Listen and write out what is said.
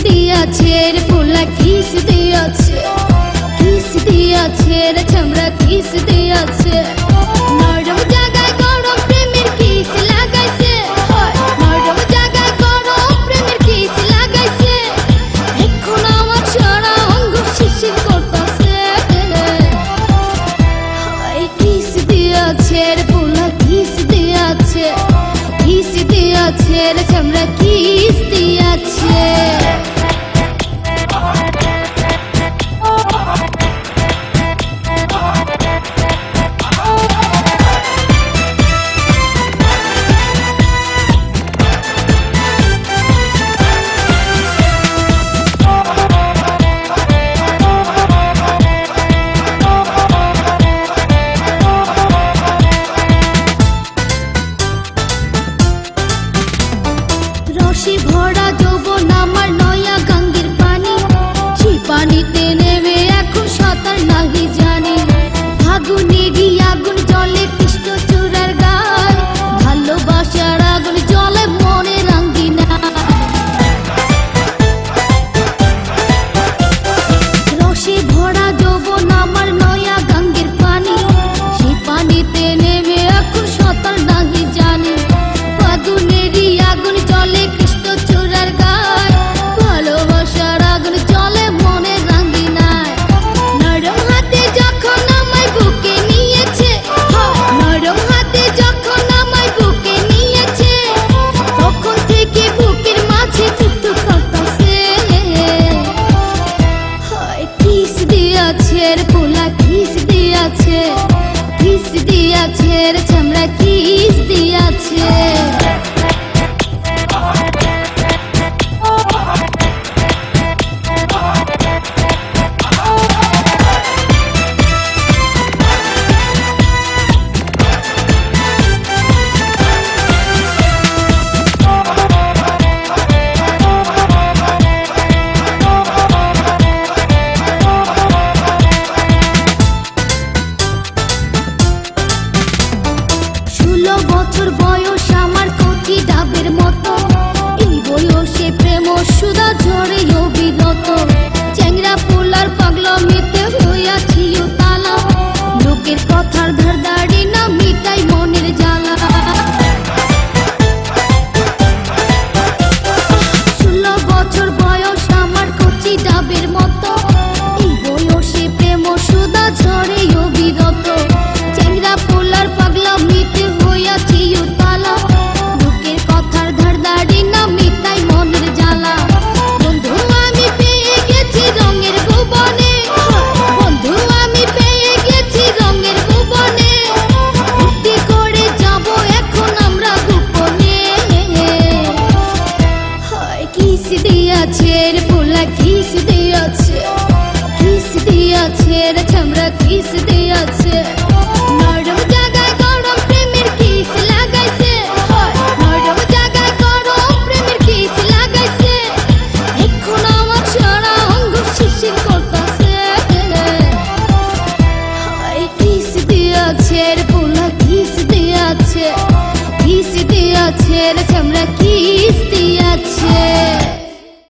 দিয়াছে রে পোলা কিস দিয়াছে, কিস দিয়াছে রে চামড়া কিস দিয়াছে। নরম জায়গায় গরম প্রেমের কিস লাগাইছে, নরম জায়গায় গরম প্রেমের কিস লাগাইছে। এখন আমার সারা অঙ্গ শিশির করতেছে। কিস দিয়াছে রে পোলা কিস দিয়াছে, কিস দিয়াছে রে চামড়া কিস দিয়াছে। রসে ভরা যৌবন আমার নয়া গাঙ্গের পানি, সেই পানিতে নেমে এখন সাঁতার নাহি জানি। ফাগুনেরই আগুন জলে কৃষ্ণ চূড়ার গায়, ভালোবাসার আগুন জলে মনে রাঙ্গিনা। রসে ভরা যৌবন আমার নয়া গাঙ্গের পানি, সেই পানিতে নেমে এখন সাঁতার নাহি জানি। ফাগুনেরই আগুন জলে কৃষ্ণ চূড়ার গায়, ভালোবাসার আগুন জলে মনে রাঙ্গিনায়। নরম হাতে যখন আমায় বুকে নিয়েছে, নরম হাতে যখন আমায় বুকে নিয়েছে, তখন থেকে বুকের মাঝে টুকটুক করতেছে। কিস দিয়াছে রে পোলা কিস দিয়াছে, কিস দিয়াছে রে চামড়া কিস দিয়াছে। বছর বয়স আমার কচি ডাবের মতো, এই বয়সে প্রেম সুধা ঝরে অবিরত। চ্যাংরা পোলার পাগলামিতে হইয়াছি তালা, লোকের কথার ধার দাড়ি না মিটাই মনের জ্বালা। 16 বছর বয়স আমার কচি ডাবের মতো, এই বয়সে প্রেম সুধা ঝরে অবিরত। চ্যাংরা পোলার পাগলামিতে হইয়াছি তালা, লোকের কথার ধার দাড়ি না মিটাই মনের জ্বালা। বন্ধু আমি পেয়ে গেছি রঙের ভুবনে, বন্ধু আমি পেয়ে গেছি রঙের ভুবনে। ফুর্তি করে যাব এখন আমরা গোপনে। কিস দিয়াছে রে পোলা কিস দিয়াছে, কিস দিয়াছে রে চামড়া কিস দিয়াছে। নরম জায়গায় গরম প্রেমের কিস লাগাইছে, নরম জায়গায় গরম প্রেমের কিস লাগাইছে। এখন আমার সারা অঙ্গ শিশির করতেছে। কিস দিয়াছে রে পোলা কিস দিয়াছে, কিস দিয়াছে রে চামড়া কিস দিয়াছে।